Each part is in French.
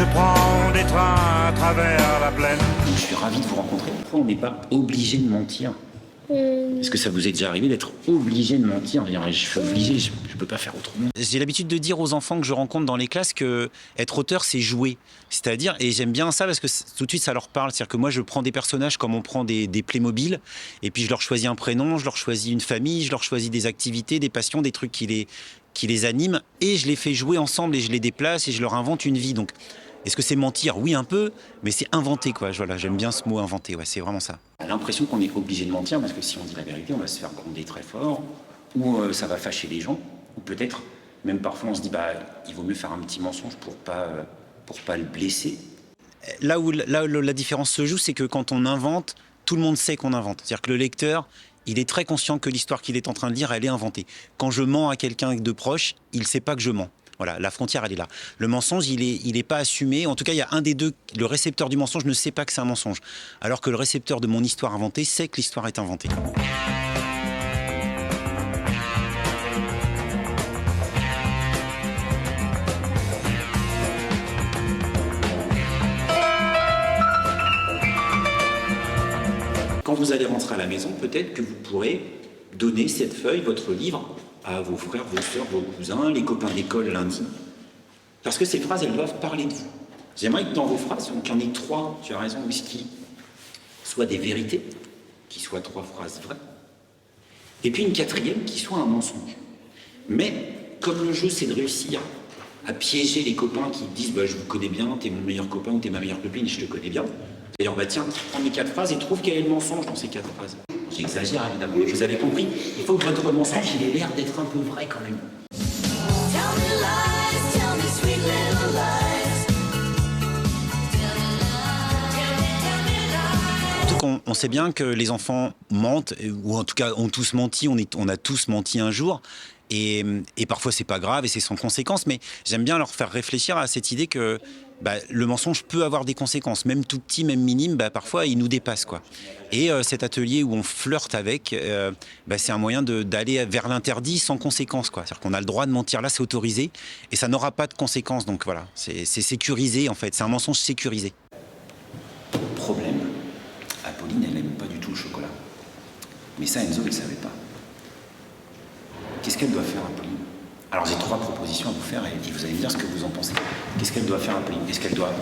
je prends des trains à travers la plaine. Je suis ravi de vous rencontrer. Pourquoi on n'est pas obligé de mentir? Est-ce que ça vous est déjà arrivé d'être obligé de mentir? Je suis obligé, je ne peux pas faire autrement. J'ai l'habitude de dire aux enfants que je rencontre dans les classes que être auteur, c'est jouer. C'est-à-dire, et j'aime bien ça parce que tout de suite, ça leur parle. C'est-à-dire que moi, je prends des personnages comme on prend des Playmobil, et puis je leur choisis un prénom, je leur choisis une famille, je leur choisis des activités, des passions, des trucs qui les animent, et je les fais jouer ensemble, et je les déplace, et je leur invente une vie. Donc, est-ce que c'est mentir? Oui, un peu, mais c'est inventer, quoi. Voilà, j'aime bien ce mot inventer, ouais, c'est vraiment ça. On a l'impression qu'on est obligé de mentir parce que si on dit la vérité, on va se faire gronder très fort, ou ça va fâcher les gens, ou peut-être, même parfois on se dit, il vaut mieux faire un petit mensonge pour pas le blesser. Là où la différence se joue, c'est que quand on invente, tout le monde sait qu'on invente. C'est-à-dire que le lecteur, il est très conscient que l'histoire qu'il est en train de lire, elle est inventée. Quand je mens à quelqu'un de proche, il ne sait pas que je mens. Voilà, la frontière, elle est là. Le mensonge, il est pas assumé. En tout cas, il y a un des deux. Le récepteur du mensonge ne sait pas que c'est un mensonge. Alors que le récepteur de mon histoire inventée sait que l'histoire est inventée. Quand vous allez rentrer à la maison, peut-être que vous pourrez donner cette feuille, votre livre, à vos frères, vos sœurs, vos cousins, les copains d'école lundi. Parce que ces phrases, elles doivent parler de vous. J'aimerais que dans vos phrases, qu'il y en ait 3, tu as raison, Whisky, soit des vérités, qui soient 3 phrases vraies, et puis une 4e qui soit un mensonge. Mais comme le jeu, c'est de réussir à piéger les copains qui disent je vous connais bien, t'es mon meilleur copain ou t'es ma meilleure copine, je te connais bien. Et alors, tiens, prends mes 4 phrases et trouve quel est le mensonge dans ces 4 phrases. J'exagère évidemment, mais vous avez compris. Il faut que votre mensonge, il ait l'air d'être un peu vrai quand même. On sait bien que les enfants mentent, ou en tout cas ont tous menti, on a tous menti un jour, et parfois c'est pas grave et c'est sans conséquence, mais j'aime bien leur faire réfléchir à cette idée que le mensonge peut avoir des conséquences, même tout petit, même minime, parfois il nous dépasse, quoi. Et cet atelier où on flirte avec, c'est un moyen d'aller vers l'interdit sans conséquence, quoi. C'est-à-dire qu'on a le droit de mentir là, c'est autorisé, et ça n'aura pas de conséquences, donc voilà, c'est sécurisé en fait, c'est un mensonge sécurisé. Problème. Apolline, elle n'aime pas du tout le chocolat. Mais ça, Enzo, il ne savait pas. Qu'est-ce qu'elle doit faire, Apolline? Alors, j'ai 3 propositions à vous faire et vous allez me dire ce que vous en pensez. Qu'est-ce qu'elle doit faire, Apolline? Est-ce qu'elle doit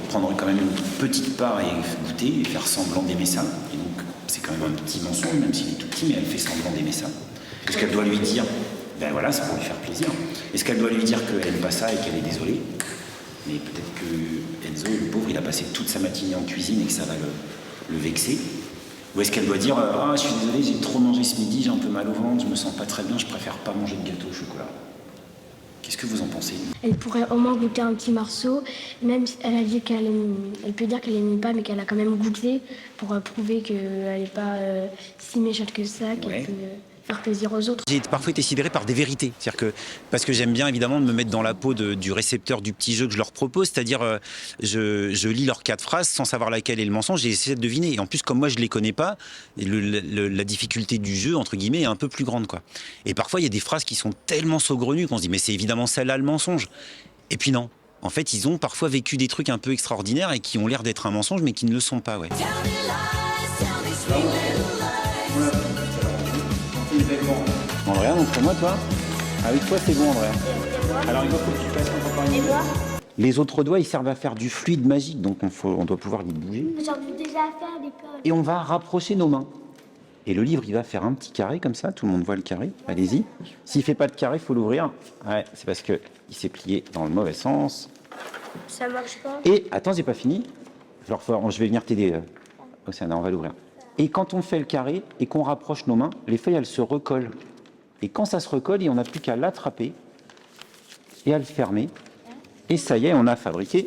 prendre quand même une petite part et goûter et faire semblant d'aimer ça? Et donc, c'est quand même un petit mensonge, même s'il est tout petit, mais elle fait semblant d'aimer ça. Est-ce qu'elle doit lui dire, voilà, c'est pour lui faire plaisir. Est-ce qu'elle doit lui dire qu'elle n'aime pas ça et qu'elle est désolée? Mais peut-être que Enzo, le pauvre, il a passé toute sa matinée en cuisine et que ça va le vexer? Ou est-ce qu'elle doit dire je suis désolée, j'ai trop mangé ce midi, j'ai un peu mal au ventre, je me sens pas très bien, je préfère pas manger de gâteau au chocolat? Qu'est-ce que vous en pensez? Elle pourrait au moins goûter un petit morceau, même si elle a dit elle peut dire qu'elle n'aime pas, mais qu'elle a quand même goûté pour prouver qu'elle n'est pas si méchante que ça, qu'elle peut faire plaisir aux autres. J'ai parfois été sidéré par des vérités, parce que j'aime bien évidemment de me mettre dans la peau du récepteur du petit jeu que je leur propose, c'est-à-dire je lis leurs 4 phrases sans savoir laquelle est le mensonge et j'essaie de deviner. Et en plus, comme moi je les connais pas, la difficulté du jeu entre guillemets est un peu plus grande, quoi. Et parfois il y a des phrases qui sont tellement saugrenues qu'on se dit mais c'est évidemment celle-là le mensonge. Et puis non. En fait, ils ont parfois vécu des trucs un peu extraordinaires et qui ont l'air d'être un mensonge, mais qui ne le sont pas, ouais. Andrea, montre-moi, toi. Avec toi, c'est bon, Andrea. Alors, il faut que tu passes encore une fois. Les autres doigts, ils servent à faire du fluide magique, donc on doit pouvoir les bouger. J'en ai déjà fait à l'école. Et on va rapprocher nos mains. Et le livre, il va faire un petit carré comme ça, tout le monde voit le carré. Allez-y. S'il fait pas de carré, il faut l'ouvrir. Ouais, c'est parce qu'il s'est plié dans le mauvais sens. Ça marche pas. Et, attends, j'ai pas fini. Je vais venir t'aider, Océana, on va l'ouvrir. Et quand on fait le carré et qu'on rapproche nos mains, les feuilles, elles se recollent. Et quand ça se recolle, on n'a plus qu'à l'attraper et à le fermer. Et ça y est, on a fabriqué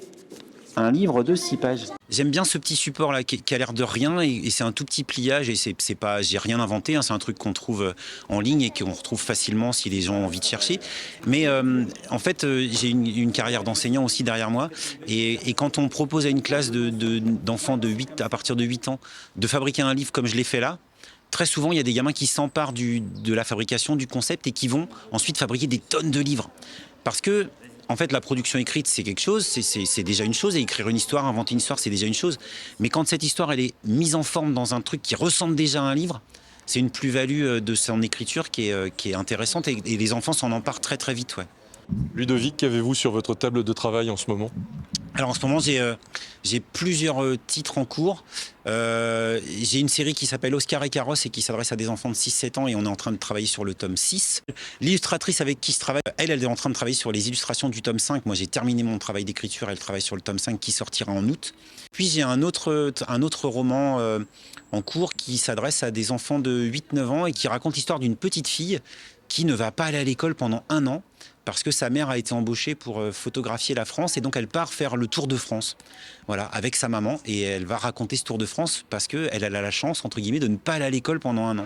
un livre de 6 pages. J'aime bien ce petit support là qui a l'air de rien et c'est un tout petit pliage et c'est pas, j'ai rien inventé, hein, c'est un truc qu'on trouve en ligne et qu'on retrouve facilement si les gens ont envie de chercher. Mais en fait, j'ai une carrière d'enseignant aussi derrière moi et quand on propose à une classe d'enfants à partir de 8 ans de fabriquer un livre comme je l'ai fait là, très souvent, il y a des gamins qui s'emparent de la fabrication, du concept et qui vont ensuite fabriquer des tonnes de livres. Parce que En fait, la production écrite, c'est quelque chose, c'est déjà une chose, et écrire une histoire, inventer une histoire, c'est déjà une chose. Mais quand cette histoire, elle est mise en forme dans un truc qui ressemble déjà à un livre, c'est une plus-value de son écriture qui est intéressante, et les enfants s'en emparent très très vite, ouais. Ludovic, qu'avez-vous sur votre table de travail en ce moment? Alors en ce moment, j'ai plusieurs titres en cours. J'ai une série qui s'appelle Oscar et Carrosse et qui s'adresse à des enfants de 6-7 ans, et on est en train de travailler sur le tome 6. L'illustratrice avec qui je travaille, elle est en train de travailler sur les illustrations du tome 5. Moi, j'ai terminé mon travail d'écriture, elle travaille sur le tome 5 qui sortira en août. Puis j'ai un autre roman en cours qui s'adresse à des enfants de 8-9 ans et qui raconte l'histoire d'une petite fille qui ne va pas aller à l'école pendant 1 an parce que sa mère a été embauchée pour photographier la France, et donc elle part faire le Tour de France, voilà, avec sa maman, et elle va raconter ce Tour de France parce qu'elle a la chance, entre guillemets, de ne pas aller à l'école pendant 1 an.